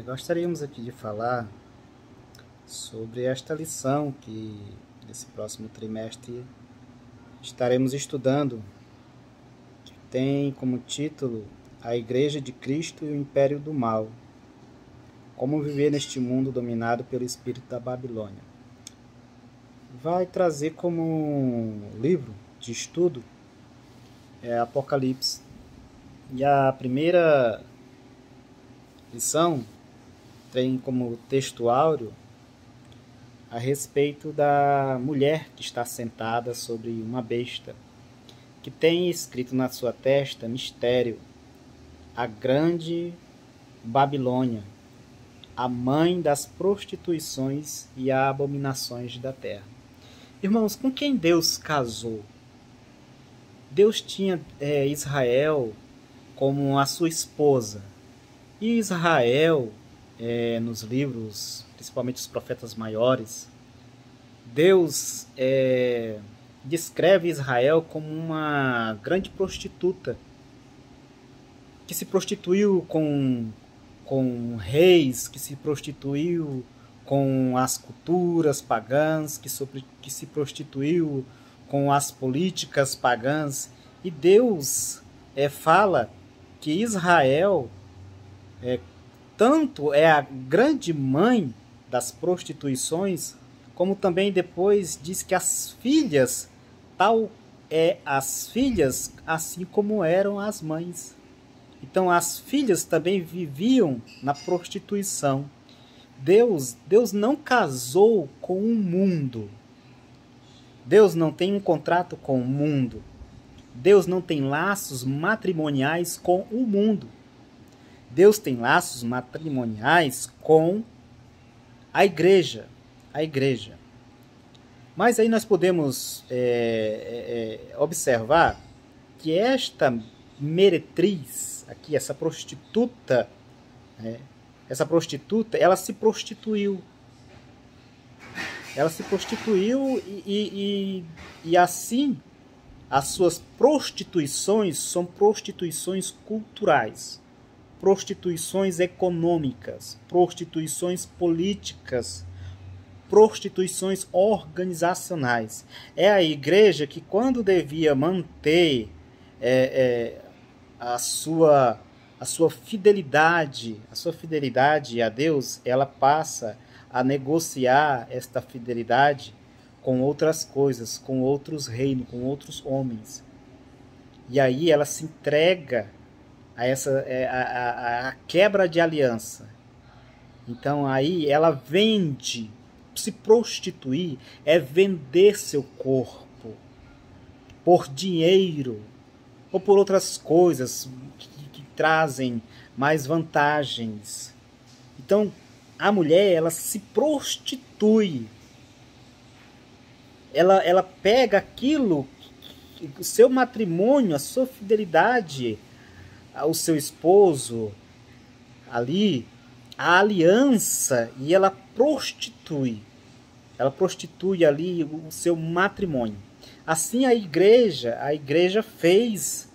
Gostaríamos aqui de falar sobre esta lição que nesse próximo trimestre estaremos estudando, que tem como título A Igreja de Cristo e o Império do Mal. Como viver neste mundo dominado pelo espírito da Babilônia. Vai trazer como livro de estudo Apocalipse. E a primeira lição tem como texto áureo a respeito da mulher que está sentada sobre uma besta, que tem escrito na sua testa mistério: a grande Babilônia, a mãe das prostituições e abominações da terra. Irmãos, com quem Deus casou? Deus tinha Israel como a sua esposa. E Israel, nos livros, principalmente os profetas maiores, Deus descreve Israel como uma grande prostituta, que se prostituiu com reis, que se prostituiu com as culturas pagãs, que se prostituiu com as políticas pagãs. E Deus fala que Israel tanto é a grande mãe das prostituições, como também depois diz que as filhas, as filhas assim como eram as mães. Então as filhas também viviam na prostituição. Deus não casou com o mundo. Deus não tem um contrato com o mundo. Deus não tem laços matrimoniais com o mundo. Deus tem laços matrimoniais com a igreja. A igreja. Mas aí nós podemos observar que esta meretriz, aqui, essa prostituta, ela se prostituiu. Ela se prostituiu e assim as suas prostituições são prostituições culturais, prostituições econômicas, prostituições políticas, prostituições organizacionais. É a igreja que, quando devia manter a sua fidelidade a Deus, ela passa a negociar esta fidelidade com outras coisas, com outros reinos, com outros homens. E aí ela se entrega a quebra de aliança. Então aí ela vende. Se prostituir é vender seu corpo por dinheiro ou por outras coisas que trazem mais vantagens. Então a mulher, ela se prostitui. Ela pega aquilo, o seu matrimônio, a sua fidelidade ao seu esposo, ali, a aliança, e ela prostitui. Ela prostitui ali o seu matrimônio. Assim a igreja fez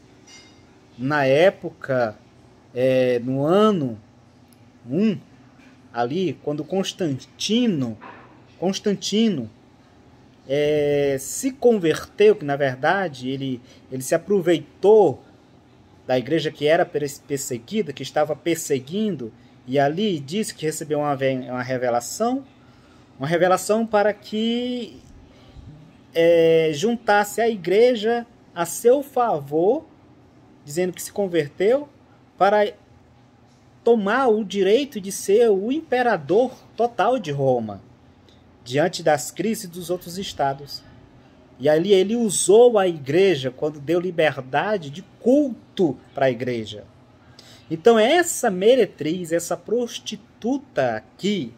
na época, no ano 1, ali, quando Constantino se converteu, que na verdade ele se aproveitou da igreja que era perseguida, que estava perseguindo, e ali disse que recebeu uma revelação para que juntasse a igreja a seu favor, dizendo que se converteu, para tomar o direito de ser o imperador total de Roma, diante das crises dos outros estados. E ali ele usou a igreja quando deu liberdade de culto para a igreja. Então essa meretriz, essa prostituta aqui,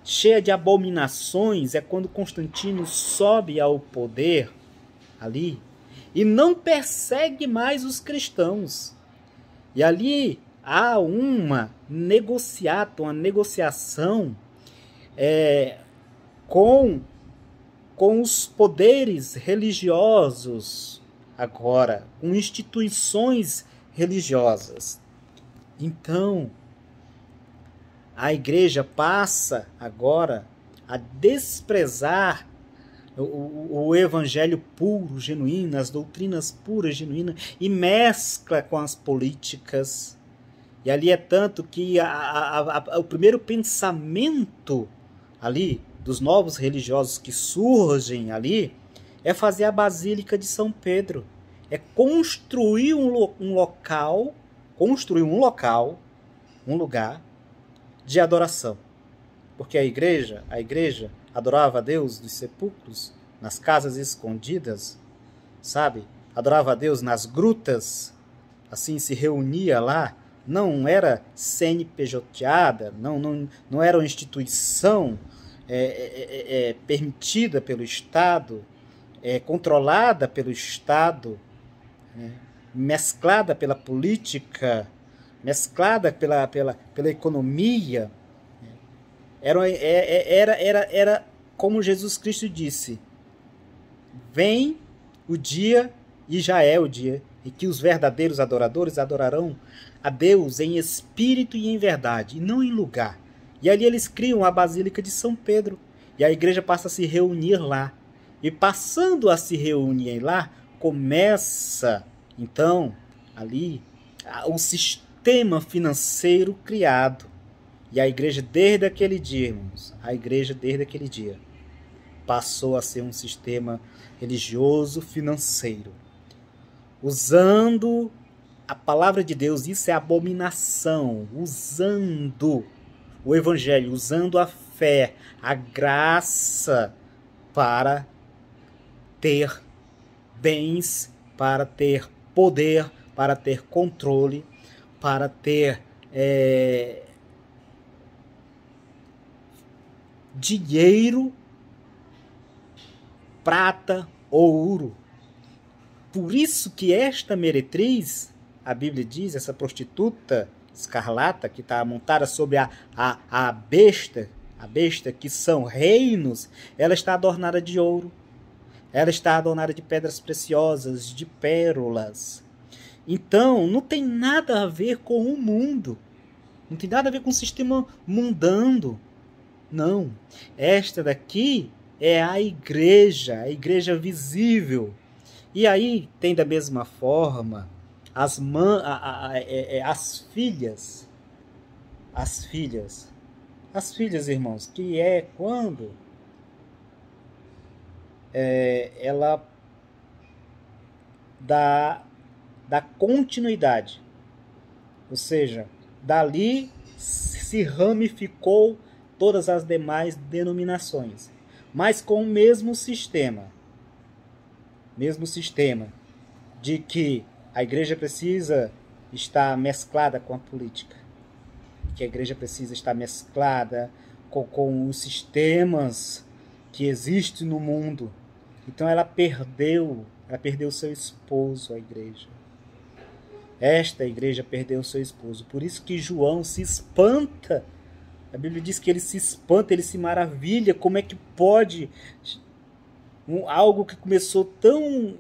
cheia de abominações, é quando Constantino sobe ao poder ali e não persegue mais os cristãos. E ali há uma negociação com os poderes religiosos agora, com instituições religiosas. Então, a igreja passa agora a desprezar o evangelho puro, genuíno, as doutrinas puras, genuínas, e mescla com as políticas. E ali é tanto que o primeiro pensamento ali dos novos religiosos que surgem ali é fazer a Basílica de São Pedro. É construir um lugar de adoração. Porque a igreja adorava a Deus dos sepulcros, nas casas escondidas, sabe? Adorava a Deus nas grutas, assim se reunia lá. Não era CNPJada, não era uma instituição permitida pelo Estado, controlada pelo Estado, mesclada pela política, mesclada pela economia. Era como Jesus Cristo disse: vem o dia, e já é o dia, e que os verdadeiros adoradores adorarão a Deus em espírito e em verdade, e não em lugar. E ali eles criam a Basílica de São Pedro, e a igreja passa a se reunir lá. E passando a se reunir lá, começa, então, ali, o sistema financeiro criado. E a igreja, desde aquele dia, irmãos, passou a ser um sistema religioso financeiro, usando a palavra de Deus. Isso é abominação, usando o evangelho, usando a fé, a graça, para ter bens, para ter poder, para ter controle, para ter dinheiro, prata, ouro. Por isso que esta meretriz, a Bíblia diz, essa prostituta escarlata que está montada sobre a besta, que são reinos, ela está adornada de ouro, ela está adornada de pedras preciosas, de pérolas. Então, não tem nada a ver com o mundo, não tem nada a ver com o sistema mundano. Não, esta daqui é a igreja visível. E aí tem da mesma forma as filhas, irmãos, que é quando ela dá continuidade, ou seja, dali se ramificou todas as demais denominações, mas com o mesmo sistema de que a igreja precisa estar mesclada com a política, que a igreja precisa estar mesclada com os sistemas que existem no mundo. Então ela perdeu seu esposo, a igreja. Esta igreja perdeu seu esposo. Por isso que João se espanta. A Bíblia diz que ele se espanta, ele se maravilha. Como é que pode algo que começou tão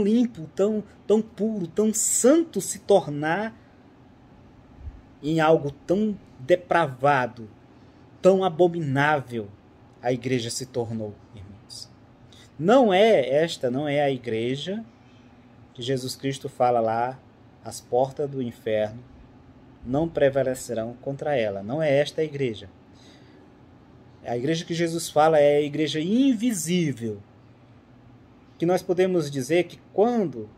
limpo, tão puro, tão santo, se tornar em algo tão depravado, tão abominável? A igreja se tornou, irmãos. Não é a igreja que Jesus Cristo fala lá: as portas do inferno não prevalecerão contra ela. Não é esta a igreja. A igreja que Jesus fala é a igreja invisível, que nós podemos dizer que quando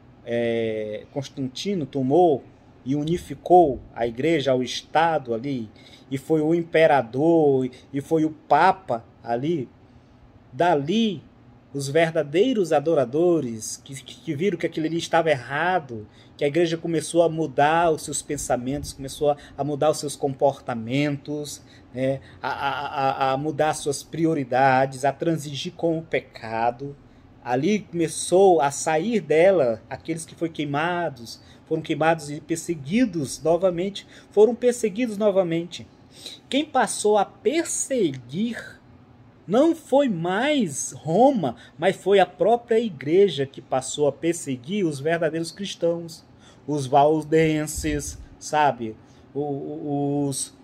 Constantino tomou e unificou a igreja ao Estado ali, e foi o imperador, e foi o Papa ali, dali os verdadeiros adoradores que viram que aquilo ali estava errado, que a igreja começou a mudar os seus pensamentos, começou a mudar os seus comportamentos, né, a mudar as suas prioridades, a transigir com o pecado. Ali começou a sair dela aqueles que foram queimados e perseguidos novamente. Quem passou a perseguir não foi mais Roma, mas foi a própria igreja que passou a perseguir os verdadeiros cristãos, os valdenses, sabe? Os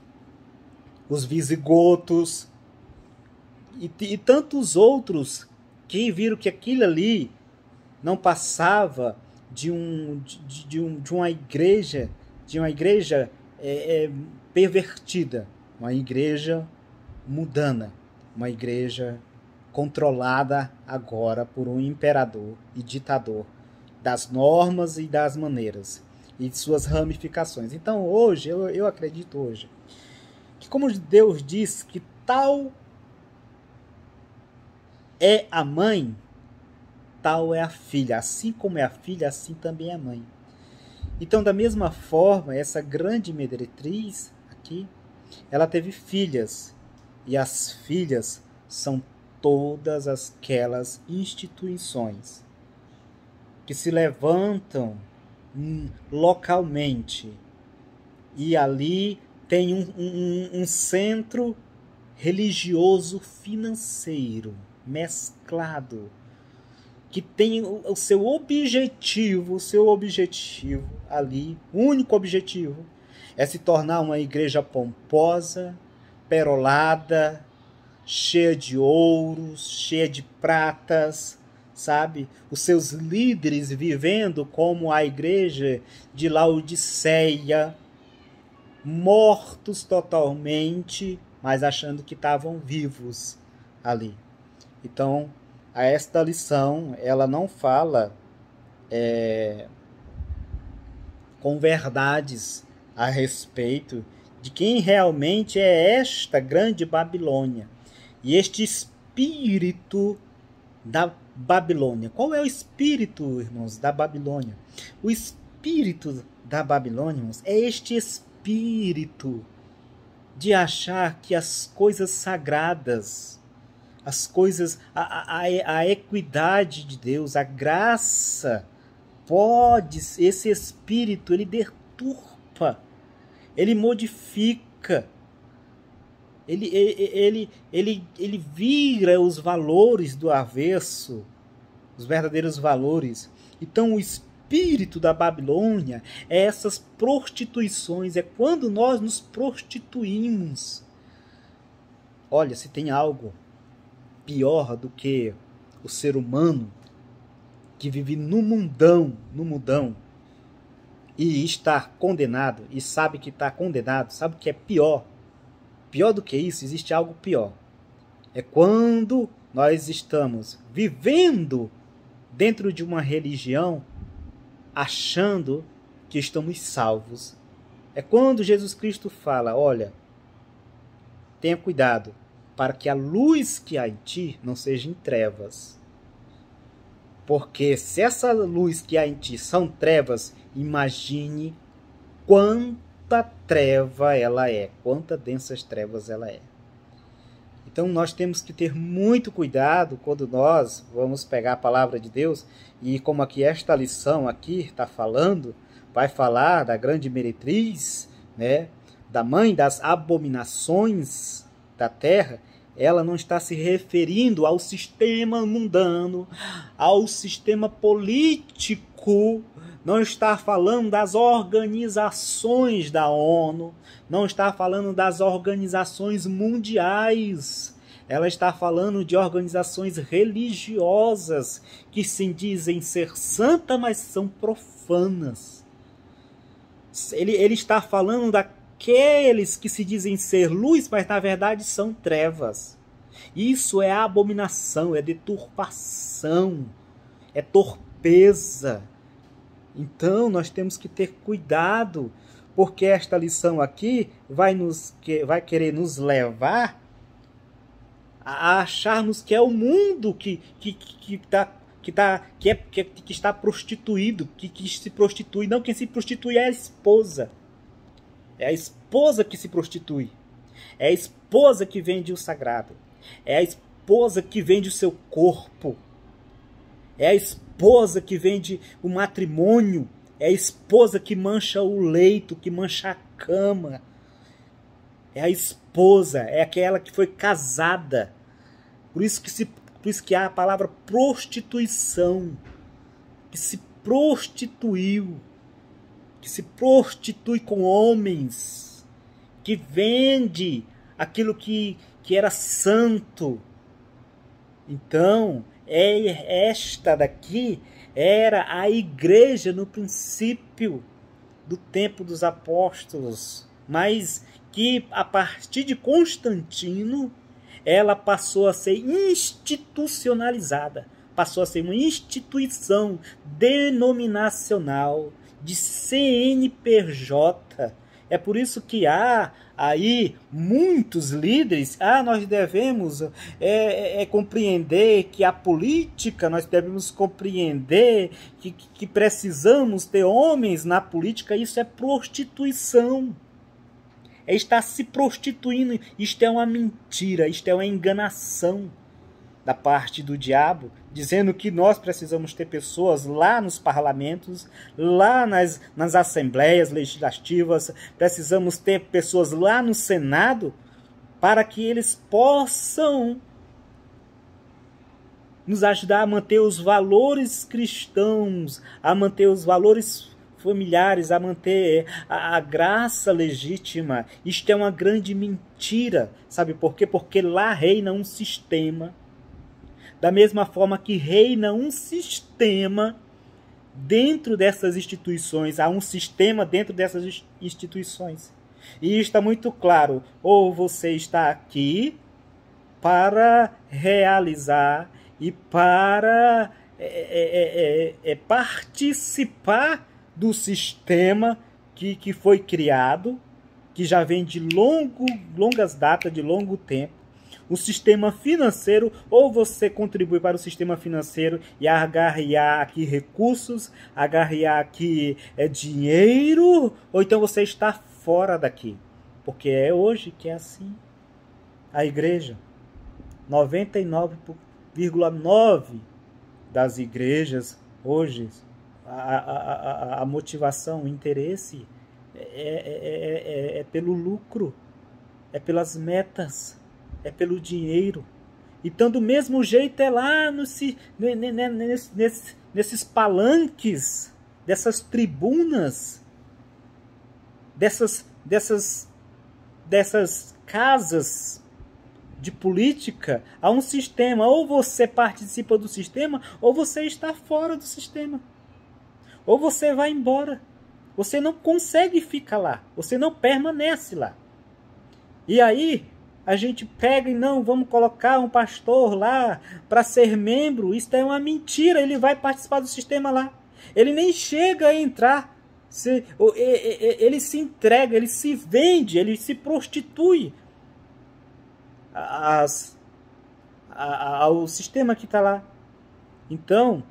os visigotos e tantos outros que viram que aquilo ali não passava de uma igreja pervertida, uma igreja mundana, uma igreja controlada agora por um imperador e ditador das normas e das maneiras e de suas ramificações. Então hoje, eu acredito hoje, que como Deus diz que tal é a mãe, tal é a filha. Assim como é a filha, assim também é a mãe. Então, da mesma forma, essa grande meretriz aqui, ela teve filhas. E as filhas são todas aquelas instituições que se levantam localmente. E ali tem um centro religioso financeiro mesclado, que tem o seu objetivo ali, o único objetivo, é se tornar uma igreja pomposa, perolada, cheia de ouros, cheia de pratas, sabe? Os seus líderes vivendo como a igreja de Laodiceia, mortos totalmente, mas achando que estavam vivos ali. Então, esta lição, ela não fala com verdades a respeito de quem realmente é esta grande Babilônia. E este espírito da Babilônia. Qual é o espírito, irmãos, da Babilônia? O espírito da Babilônia, irmãos, é este espírito de achar que as coisas sagradas, as coisas, a equidade de Deus, a graça, esse espírito, ele deturpa, ele modifica, ele vira os valores do avesso, os verdadeiros valores. Então o espírito da Babilônia é essas prostituições, é quando nós nos prostituímos. Olha, se tem algo pior do que o ser humano que vive no mundão, e está condenado, e sabe que está condenado, sabe o que é pior? Pior do que isso, existe algo pior. É quando nós estamos vivendo dentro de uma religião, achando que estamos salvos. É quando Jesus Cristo fala, olha, tenha cuidado, para que a luz que há em ti não seja em trevas. Porque se essa luz que há em ti são trevas, imagine quanta treva ela é, quantas densas trevas ela é. Então nós temos que ter muito cuidado quando nós vamos pegar a palavra de Deus, e como aqui esta lição aqui está falando, vai falar da grande meretriz, né, da mãe das abominações da terra. Ela não está se referindo ao sistema mundano, ao sistema político, não está falando das organizações da ONU, não está falando das organizações mundiais. Ela está falando de organizações religiosas que se dizem ser santas, mas são profanas. Ele está falando daqueles que se dizem ser luz, mas na verdade são trevas. Isso é abominação, é deturpação, é torpeza. Então nós temos que ter cuidado, porque esta lição aqui vai querer nos levar a acharmos que é o mundo que está prostituído, que se prostitui. Não, quem se prostitui é a esposa. É a esposa que se prostitui. É a esposa que vende o sagrado. É a esposa que vende o seu corpo. É a esposa que vende o matrimônio. É a esposa que mancha o leito, que mancha a cama. É a esposa, é aquela que foi casada. Por isso que há a palavra prostituição. Que se prostituiu. Que se prostitui com homens. Que vende aquilo que era santo. Então, esta daqui era a igreja no princípio do tempo dos apóstolos, mas que a partir de Constantino ela passou a ser institucionalizada, passou a ser uma instituição denominacional de CNPJ. É por isso que há aí muitos líderes, nós devemos compreender que a política, nós devemos compreender que precisamos ter homens na política. Isso é prostituição. É estar se prostituindo. Isto é uma mentira, isto é uma enganação da parte do diabo, dizendo que nós precisamos ter pessoas lá nos parlamentos, lá nas assembleias legislativas, precisamos ter pessoas lá no Senado, para que eles possam nos ajudar a manter os valores cristãos, a manter os valores familiares, a manter a graça legítima. Isto é uma grande mentira. Sabe por quê? Porque lá reina um sistema. Da mesma forma que reina um sistema dentro dessas instituições, há um sistema dentro dessas instituições. E está muito claro, ou você está aqui para realizar e para participar do sistema que foi criado, que já vem de longas datas, de longo tempo. O sistema financeiro, ou você contribui para o sistema financeiro e agarrear aqui recursos, agarrear aqui dinheiro, ou então você está fora daqui. Porque é hoje que é assim. A igreja, 99,9% das igrejas hoje, a motivação, o interesse é pelo lucro, é pelas metas, é pelo dinheiro. Então, do mesmo jeito, é lá nesses palanques, dessas tribunas, dessas casas de política, há um sistema. Ou você participa do sistema, ou você está fora do sistema. Ou você vai embora. Você não consegue ficar lá. Você não permanece lá. E aí a gente pega e não, vamos colocar um pastor lá para ser membro. Isso é uma mentira. Ele vai participar do sistema lá. Ele nem chega a entrar. Ele se entrega, ele se vende, ele se prostitui ao sistema que está lá. Então,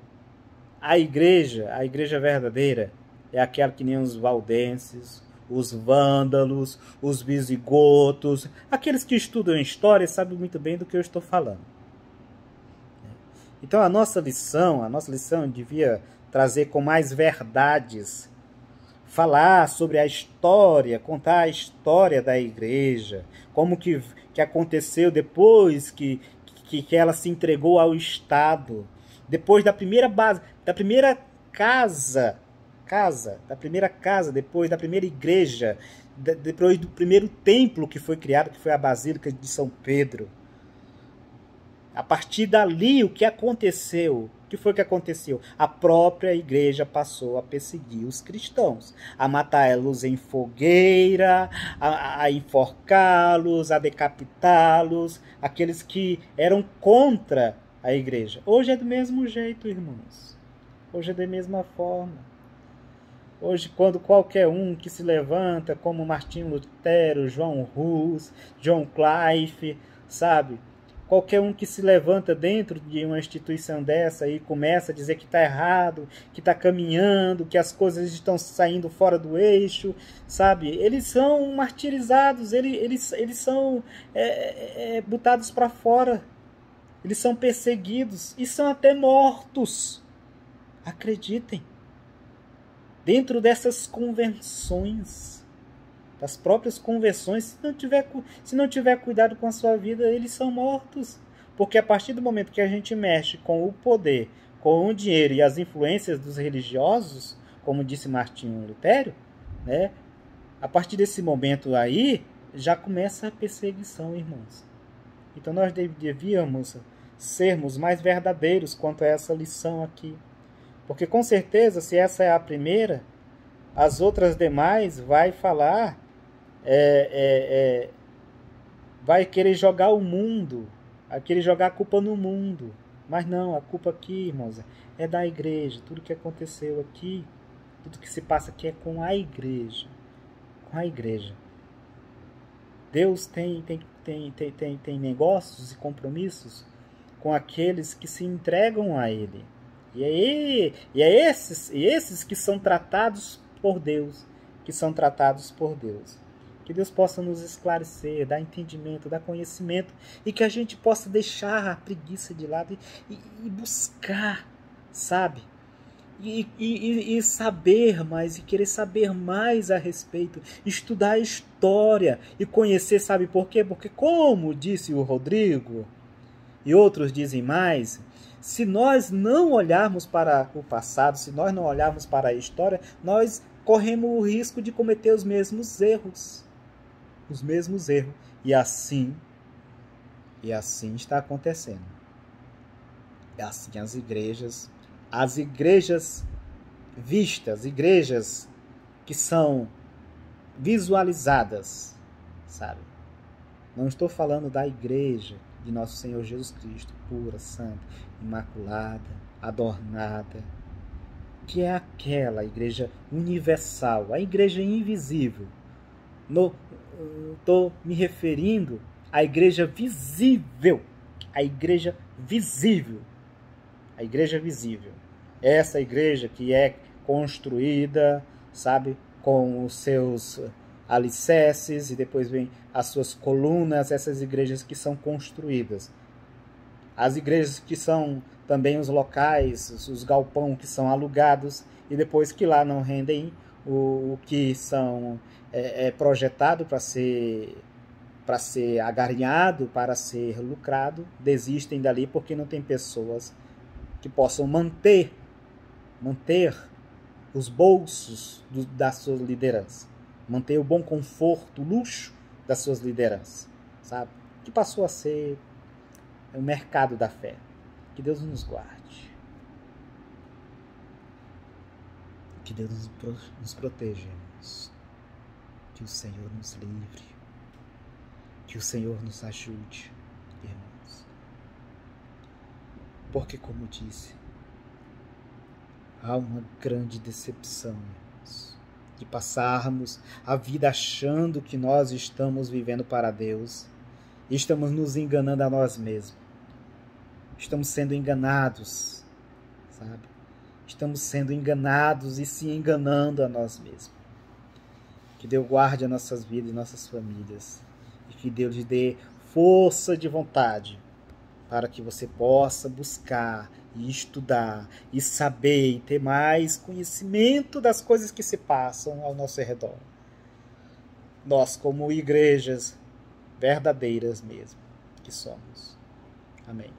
a igreja verdadeira é aquela que nem os valdenses, os vândalos, os visigotos, aqueles que estudam história sabem muito bem do que eu estou falando. Então a nossa lição devia trazer com mais verdades, falar sobre a história, contar a história da igreja, como que aconteceu depois que ela se entregou ao Estado, depois da primeira base, da primeira casa, depois da primeira igreja, depois do primeiro templo que foi criado, que foi a Basílica de São Pedro. A partir dali, o que aconteceu? O que foi que aconteceu? A própria igreja passou a perseguir os cristãos, a matá-los em fogueira, a enforcá-los, a decapitá-los, aqueles que eram contra a igreja. Hoje é do mesmo jeito, irmãos. Hoje é da mesma forma. Hoje, quando qualquer um que se levanta, como Martinho Lutero, João Hus, John Clive, sabe? Qualquer um que se levanta dentro de uma instituição dessa e começa a dizer que está errado, que está caminhando, que as coisas estão saindo fora do eixo, sabe? Eles são martirizados, eles são botados para fora, eles são perseguidos e são até mortos. Acreditem. Dentro dessas convenções, das próprias convenções, se não tiver cuidado com a sua vida, eles são mortos. Porque a partir do momento que a gente mexe com o poder, com o dinheiro e as influências dos religiosos, como disse Martinho Lutero, né, a partir desse momento aí, já começa a perseguição, irmãos. Então nós devíamos sermos mais verdadeiros quanto a essa lição aqui. Porque com certeza, se essa é a primeira, as outras demais vai falar, vai querer jogar o mundo, vai querer jogar a culpa no mundo. Mas não, a culpa aqui, irmãos, é da igreja. Tudo que aconteceu aqui, tudo que se passa aqui é com a igreja. Com a igreja. Deus tem negócios e compromissos com aqueles que se entregam a Ele. E esses que são tratados por Deus. Que são tratados por Deus. Que Deus possa nos esclarecer, dar entendimento, dar conhecimento. E que a gente possa deixar a preguiça de lado e buscar, sabe? E saber mais, e querer saber mais a respeito, estudar a história e conhecer, sabe por quê? Porque, como disse o Rodrigo, e outros dizem mais, se nós não olharmos para o passado, se nós não olharmos para a história, nós corremos o risco de cometer os mesmos erros. Os mesmos erros. E assim está acontecendo. E assim as igrejas vistas, igrejas que são visualizadas, sabe? Não estou falando da igreja de nosso Senhor Jesus Cristo, pura, santa, imaculada, adornada, que é aquela igreja universal, a igreja invisível. Estou me referindo à igreja visível, a igreja visível. A igreja visível. Essa igreja que é construída, sabe, com os seus alicerces e depois vem as suas colunas, essas igrejas que são construídas. As igrejas que são também os locais, os galpões que são alugados e depois que lá não rendem o que são projetado para ser agarinhado, para ser lucrado, desistem dali porque não tem pessoas que possam manter os bolsos da sua liderança, manter o bom conforto, o luxo das suas lideranças, sabe? Que passou a ser o mercado da fé. Que Deus nos guarde. Que Deus nos proteja, irmãos. Que o Senhor nos livre. Que o Senhor nos ajude, irmãos. Porque, como disse, há uma grande decepção, irmãos, de passarmos a vida achando que nós estamos vivendo para Deus e estamos nos enganando a nós mesmos. Estamos sendo enganados, sabe? Estamos sendo enganados e se enganando a nós mesmos. Que Deus guarde as nossas vidas e nossas famílias. E que Deus lhe dê força de vontade para que você possa buscar e estudar e saber e ter mais conhecimento das coisas que se passam ao nosso redor. Nós, como igrejas verdadeiras mesmo, que somos. Amém.